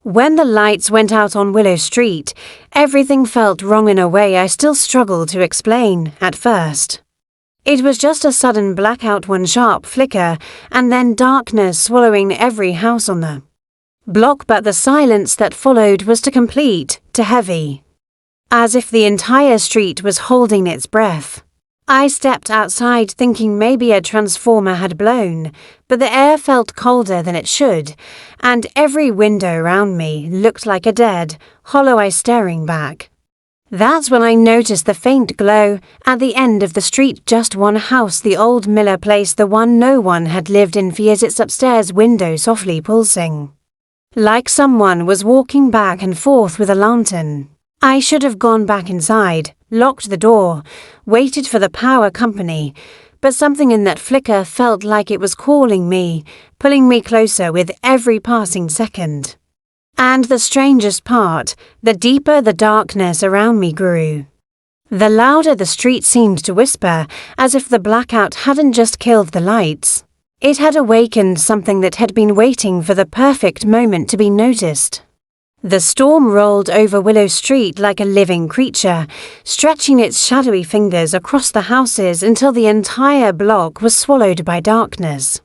When the lights went out on Willow Street, everything felt wrong in a way I still struggle to explain at first. It was just a sudden blackout, one sharp flicker, and then darkness swallowing every house on the block, but the silence that followed was too complete, too heavy. As if the entire street was holding its breath. I stepped outside thinking maybe a transformer had blown, but the air felt colder than it should, and every window around me looked like a dead, hollow eye staring back. That's when I noticed the faint glow at the end of the street, just one house, the old Miller place, the one no one had lived in for years, its upstairs window softly pulsing. Like someone was walking back and forth with a lantern. I should have gone back inside, locked the door, waited for the power company, but something in that flicker felt like it was calling me, pulling me closer with every passing second. And the strangest part, the deeper the darkness around me grew. The louder the street seemed to whisper, as if the blackout hadn't just killed the lights. It had awakened something that had been waiting for the perfect moment to be noticed. The storm rolled over Willow Street like a living creature, stretching its shadowy fingers across the houses until the entire block was swallowed by darkness.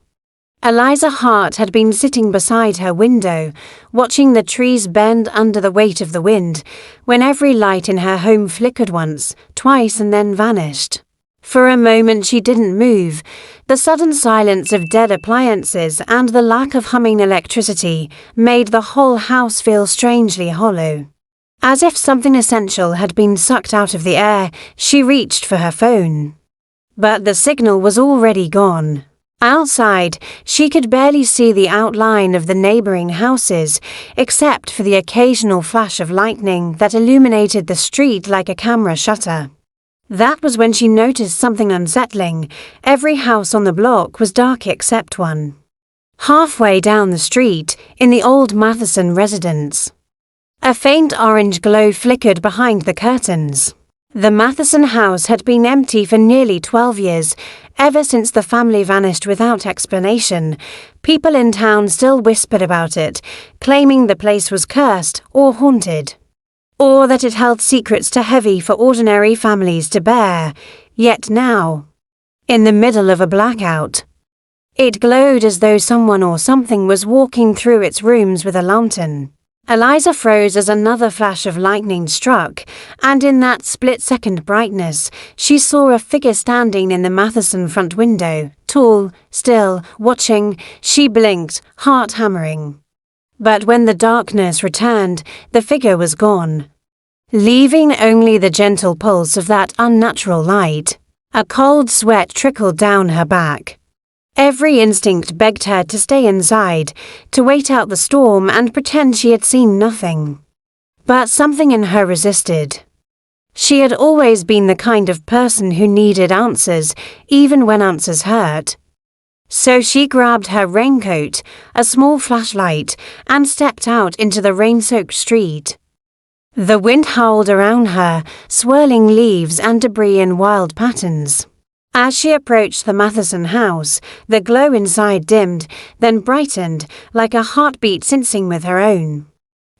Eliza Hart had been sitting beside her window, watching the trees bend under the weight of the wind, when every light in her home flickered once, twice, and then vanished. For a moment she didn't move. The sudden silence of dead appliances and the lack of humming electricity made the whole house feel strangely hollow. As if something essential had been sucked out of the air, she reached for her phone. But the signal was already gone. Outside, she could barely see the outline of the neighboring houses, except for the occasional flash of lightning that illuminated the street like a camera shutter. That was when she noticed something unsettling. Every house on the block was dark except one. Halfway down the street, in the old Matheson residence, a faint orange glow flickered behind the curtains. The Matheson house had been empty for nearly 12 years, ever since the family vanished without explanation. People in town still whispered about it, claiming the place was cursed or haunted, or that it held secrets too heavy for ordinary families to bear. Yet now, in the middle of a blackout, it glowed as though someone or something was walking through its rooms with a lantern. Eliza froze as another flash of lightning struck, and in that split-second brightness, she saw a figure standing in the Matheson front window, tall, still, watching. She blinked, heart hammering. But when the darkness returned, the figure was gone, leaving only the gentle pulse of that unnatural light. A cold sweat trickled down her back. Every instinct begged her to stay inside, to wait out the storm and pretend she had seen nothing. But something in her resisted. She had always been the kind of person who needed answers, even when answers hurt. So she grabbed her raincoat, a small flashlight, and stepped out into the rain-soaked street. The wind howled around her, swirling leaves and debris in wild patterns. As she approached the Matheson house, the glow inside dimmed, then brightened, like a heartbeat syncing with her own.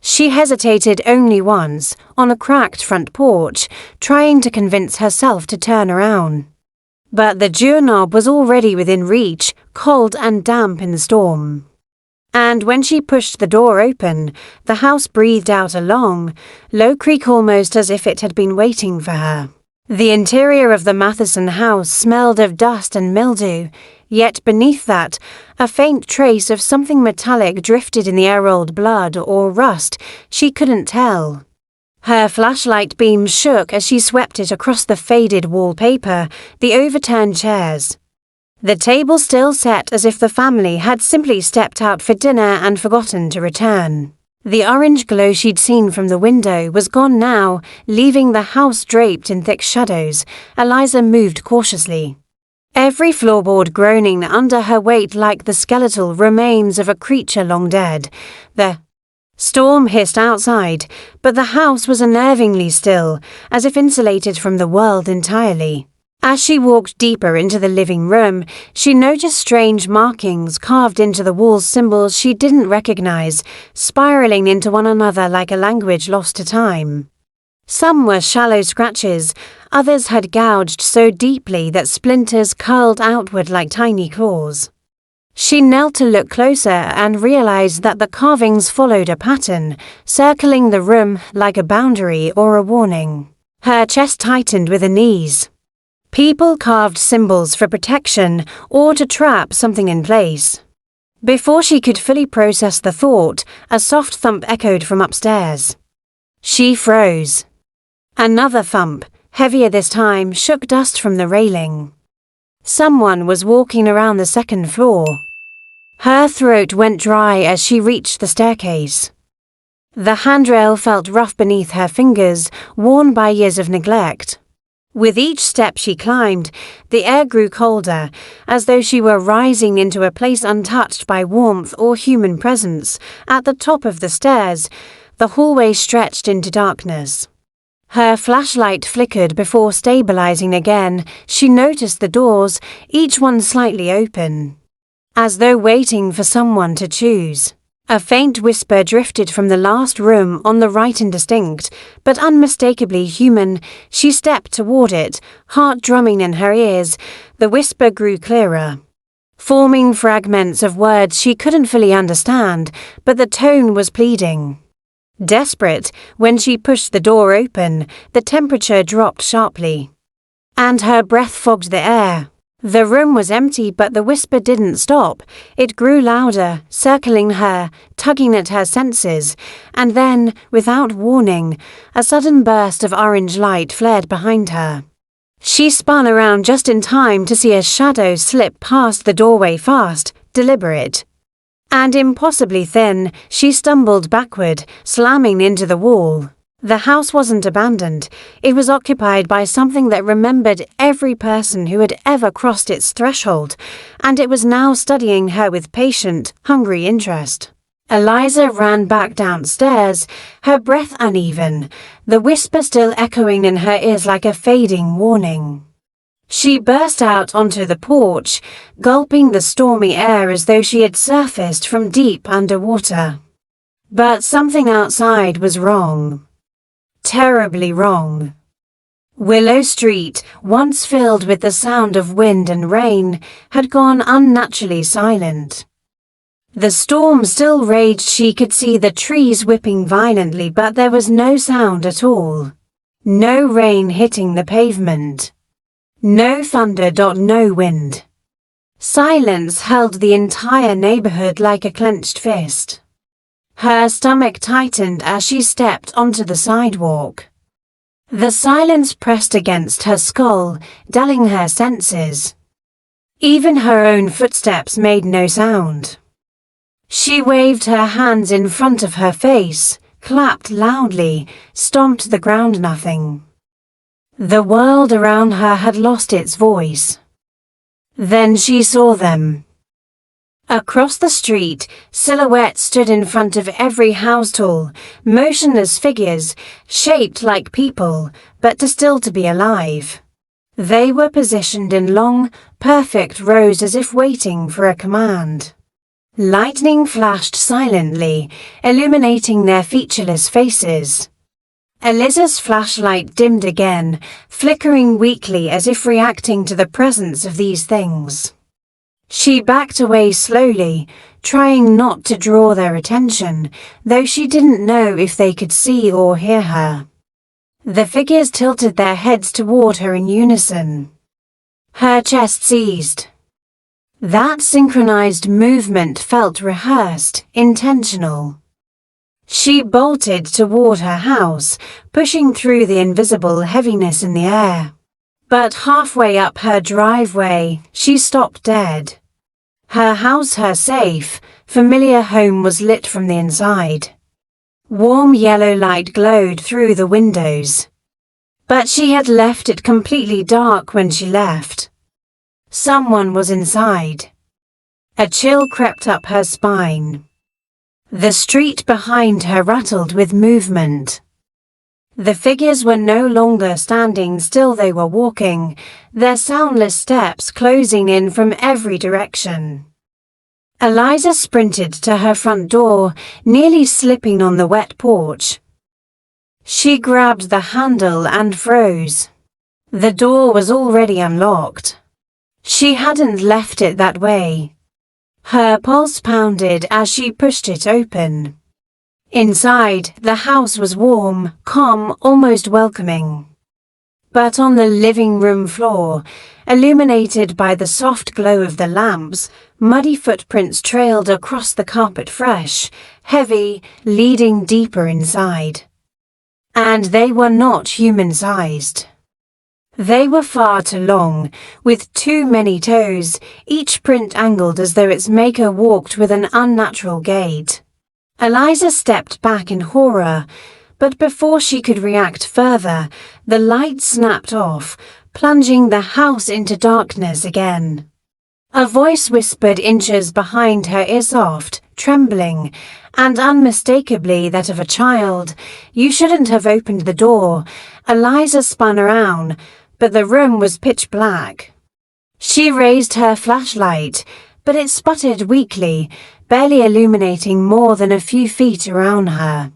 She hesitated only once, on a cracked front porch, trying to convince herself to turn around. But the doorknob was already within reach, cold and damp in the storm. And when she pushed the door open, the house breathed out a long, low creak, almost as if it had been waiting for her. The interior of the Matheson house smelled of dust and mildew, yet beneath that, a faint trace of something metallic drifted in the air-old blood or rust. She couldn't tell. Her flashlight beam shook as she swept it across the faded wallpaper, the overturned chairs. The table still set as if the family had simply stepped out for dinner and forgotten to return. The orange glow she'd seen from the window was gone now, leaving the house draped in thick shadows. Eliza moved cautiously, every floorboard groaning under her weight like the skeletal remains of a creature long dead. The storm hissed outside, but the house was unnervingly still, as if insulated from the world entirely. As she walked deeper into the living room, she noticed strange markings carved into the walls, symbols she didn't recognize, spiraling into one another like a language lost to time. Some were shallow scratches, others had gouged so deeply that splinters curled outward like tiny claws. She knelt to look closer and realized that the carvings followed a pattern, circling the room like a boundary or a warning. Her chest tightened with unease. People carved symbols for protection or to trap something in place. Before she could fully process the thought, a soft thump echoed from upstairs. She froze. Another thump, heavier this time, shook dust from the railing. Someone was walking around the second floor. Her throat went dry as she reached the staircase. The handrail felt rough beneath her fingers, worn by years of neglect. With each step she climbed, the air grew colder, as though she were rising into a place untouched by warmth or human presence. At the top of the stairs, the hallway stretched into darkness. Her flashlight flickered before stabilizing again. She noticed the doors, each one slightly open, as though waiting for someone to choose. A faint whisper drifted from the last room on the right, indistinct, but unmistakably human. She stepped toward it, heart drumming in her ears. The whisper grew clearer, forming fragments of words she couldn't fully understand, but the tone was pleading. Desperate, when she pushed the door open, the temperature dropped sharply, and her breath fogged the air. The room was empty, but the whisper didn't stop. It grew louder, circling her, tugging at her senses, and then, without warning, a sudden burst of orange light flared behind her. She spun around just in time to see a shadow slip past the doorway, fast, deliberate, and impossibly thin. She stumbled backward, slamming into the wall. The house wasn't abandoned. It was occupied by something that remembered every person who had ever crossed its threshold, and it was now studying her with patient, hungry interest. Eliza ran back downstairs, her breath uneven, the whisper still echoing in her ears like a fading warning. She burst out onto the porch, gulping the stormy air as though she had surfaced from deep underwater. But something outside was wrong. Terribly wrong. Willow Street, once filled with the sound of wind and rain, had gone unnaturally silent. The storm still raged. She could see the trees whipping violently, but there was no sound at all. No rain hitting the pavement. No thunder. No wind. Silence held the entire neighborhood like a clenched fist. Her stomach tightened as she stepped onto the sidewalk. The silence pressed against her skull, dulling her senses. Even her own footsteps made no sound. She waved her hands in front of her face, clapped loudly, stomped the ground. Nothing. The world around her had lost its voice. Then she saw them. Across the street, silhouettes stood in front of every house, tall, motionless figures, shaped like people, but still to be alive. They were positioned in long, perfect rows as if waiting for a command. Lightning flashed silently, illuminating their featureless faces. Eliza's flashlight dimmed again, flickering weakly as if reacting to the presence of these things. She backed away slowly, trying not to draw their attention, though she didn't know if they could see or hear her. The figures tilted their heads toward her in unison. Her chest seized. That synchronized movement felt rehearsed, intentional. She bolted toward her house, pushing through the invisible heaviness in the air. But halfway up her driveway, she stopped dead. Her house, her safe, familiar home was lit from the inside. Warm yellow light glowed through the windows. But she had left it completely dark when she left. Someone was inside. A chill crept up her spine. The street behind her rattled with movement. The figures were no longer standing still, they were walking, their soundless steps closing in from every direction. Eliza sprinted to her front door, nearly slipping on the wet porch. She grabbed the handle and froze. The door was already unlocked. She hadn't left it that way. Her pulse pounded as she pushed it open. Inside, the house was warm, calm, almost welcoming. But on the living room floor, illuminated by the soft glow of the lamps, muddy footprints trailed across the carpet, fresh, heavy, leading deeper inside. And they were not human-sized. They were far too long, with too many toes, each print angled as though its maker walked with an unnatural gait. Eliza stepped back in horror, but before she could react further, the light snapped off, plunging the house into darkness again. A voice whispered inches behind her ear, soft, trembling, and unmistakably that of a child. "You shouldn't have opened the door." Eliza spun around, but the room was pitch black. She raised her flashlight, but it sputtered weakly, barely illuminating more than a few feet around her.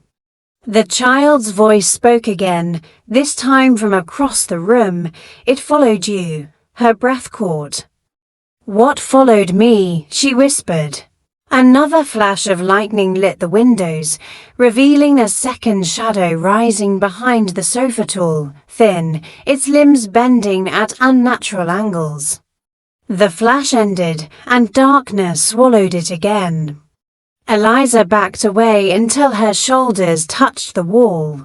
The child's voice spoke again, this time from across the room. "It followed you." Her breath caught. "What followed me?" she whispered. Another flash of lightning lit the windows, revealing a second shadow rising behind the sofa tool, thin, its limbs bending at unnatural angles. The flash ended, and darkness swallowed it again. Eliza backed away until her shoulders touched the wall.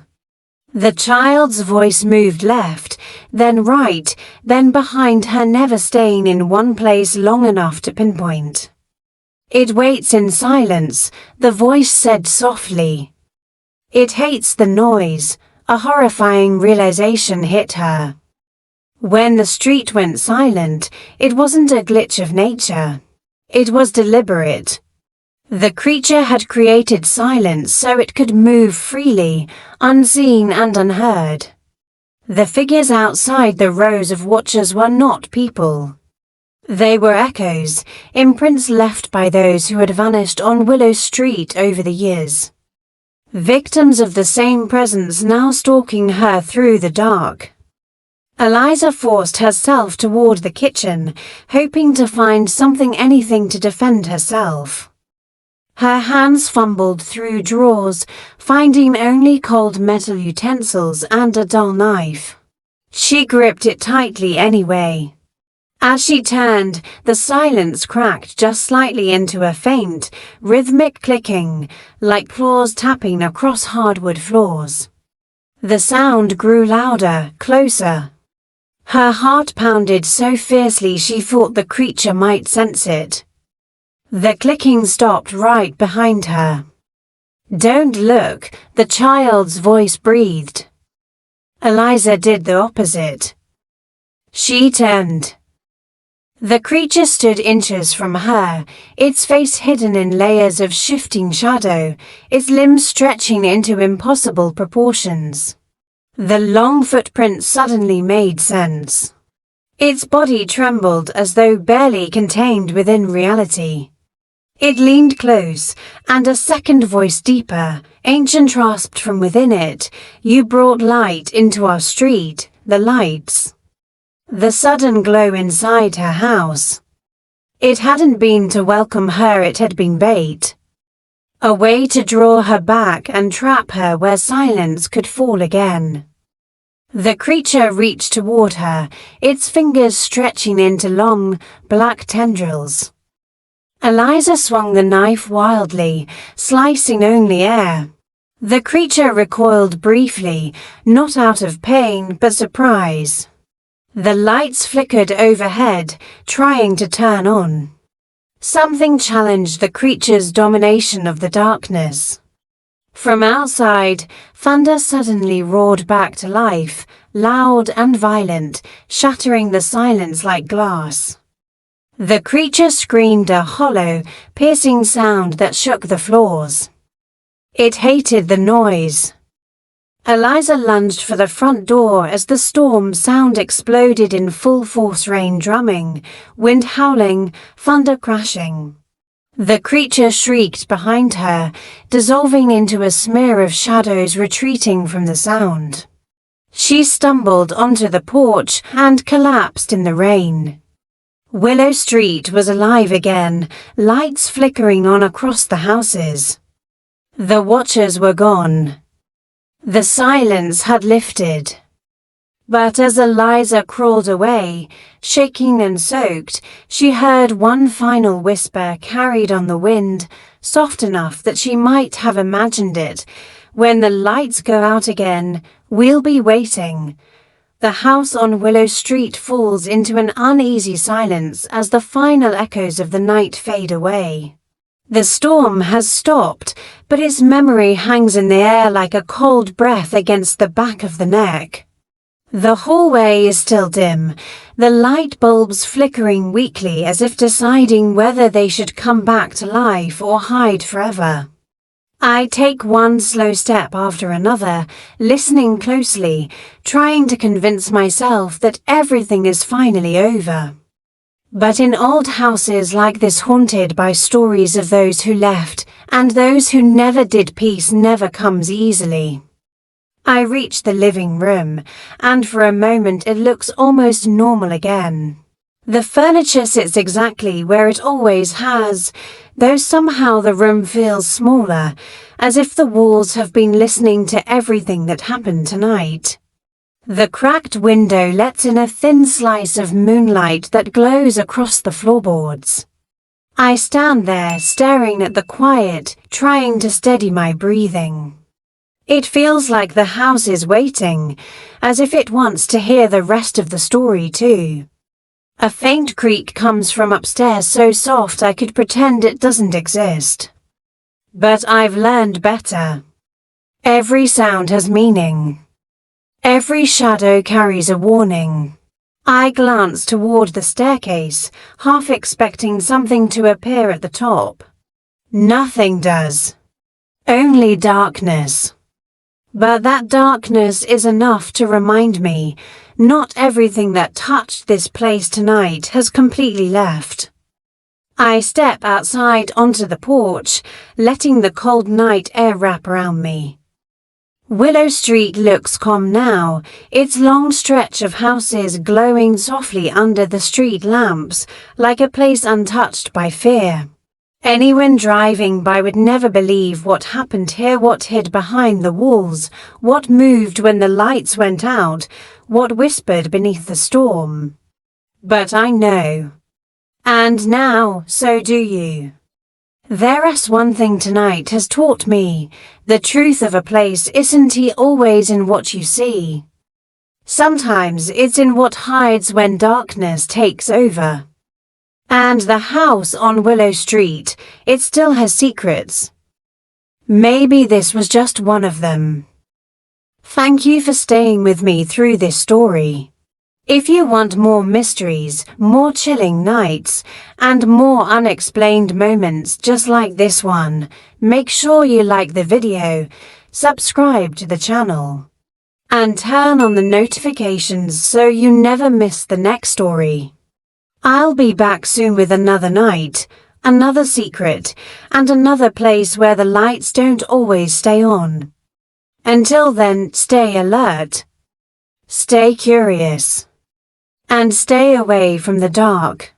The child's voice moved left, then right, then behind her, never staying in one place long enough to pinpoint. "It waits in silence," the voice said softly. "It hates the noise." A horrifying realization hit her. When the street went silent, it wasn't a glitch of nature. It was deliberate. The creature had created silence so it could move freely, unseen and unheard. The figures outside the rows of watchers were not people. They were echoes, imprints left by those who had vanished on Willow Street over the years. Victims of the same presence now stalking her through the dark. Eliza forced herself toward the kitchen, hoping to find something, anything to defend herself. Her hands fumbled through drawers, finding only cold metal utensils and a dull knife. She gripped it tightly anyway. As she turned, the silence cracked just slightly into a faint, rhythmic clicking, like claws tapping across hardwood floors. The sound grew louder, closer. Her heart pounded so fiercely she thought the creature might sense it. The clicking stopped right behind her. "Don't look," the child's voice breathed. Eliza did the opposite. She turned. The creature stood inches from her, its face hidden in layers of shifting shadow, its limbs stretching into impossible proportions. The long footprints suddenly made sense. Its body trembled as though barely contained within reality. It leaned close, and a second voice, deeper, ancient, rasped from within it, "You brought light into our street, the lights." The sudden glow inside her house. It hadn't been to welcome her, it had been bait. A way to draw her back and trap her where silence could fall again. The creature reached toward her, its fingers stretching into long, black tendrils. Eliza swung the knife wildly, slicing only air. The creature recoiled briefly, not out of pain but surprise. The lights flickered overhead, trying to turn on. Something challenged the creature's domination of the darkness. From outside, thunder suddenly roared back to life, loud and violent, shattering the silence like glass. The creature screamed, a hollow, piercing sound that shook the floors. It hated the noise. Eliza lunged for the front door as the storm sound exploded in full force, rain drumming, wind howling, thunder crashing. The creature shrieked behind her, dissolving into a smear of shadows retreating from the sound. She stumbled onto the porch and collapsed in the rain. Willow Street was alive again, lights flickering on across the houses. The watchers were gone. The silence had lifted. But as Eliza crawled away, shaking and soaked, she heard one final whisper carried on the wind, soft enough that she might have imagined it. When the lights go out again, we'll be waiting. The house on Willow Street falls into an uneasy silence as the final echoes of the night fade away. The storm has stopped, but its memory hangs in the air like a cold breath against the back of the neck. The hallway is still dim, the light bulbs flickering weakly as if deciding whether they should come back to life or hide forever. I take one slow step after another, listening closely, trying to convince myself that everything is finally over. But in old houses like this haunted by stories of those who left and those who never did, peace never comes easily. I reach the living room, and for a moment it looks almost normal again. The furniture sits exactly where it always has, though somehow the room feels smaller, as if the walls have been listening to everything that happened tonight. The cracked window lets in a thin slice of moonlight that glows across the floorboards. I stand there staring at the quiet, trying to steady my breathing. It feels like the house is waiting, as if it wants to hear the rest of the story too. A faint creak comes from upstairs, so soft I could pretend it doesn't exist. But I've learned better. Every sound has meaning. Every shadow carries a warning. I glance toward the staircase, half expecting something to appear at the top. Nothing does. Only darkness. But that darkness is enough to remind me, not everything that touched this place tonight has completely left. I step outside onto the porch, letting the cold night air wrap around me. Willow Street looks calm now, its long stretch of houses glowing softly under the street lamps, like a place untouched by fear. Anyone driving by would never believe what happened here, what hid behind the walls, what moved when the lights went out, what whispered beneath the storm. But I know. And now, so do you. There's one thing tonight has taught me. The truth of a place isn't always in what you see. Sometimes it's in what hides when darkness takes over. And the house on Willow Street, it still has secrets. Maybe this was just one of them. Thank you for staying with me through this story. If you want more mysteries, more chilling nights, and more unexplained moments just like this one, make sure you like the video, subscribe to the channel, and turn on the notifications so you never miss the next story. I'll be back soon with another night, another secret, and another place where the lights don't always stay on. Until then, stay alert, stay curious, and stay away from the dark.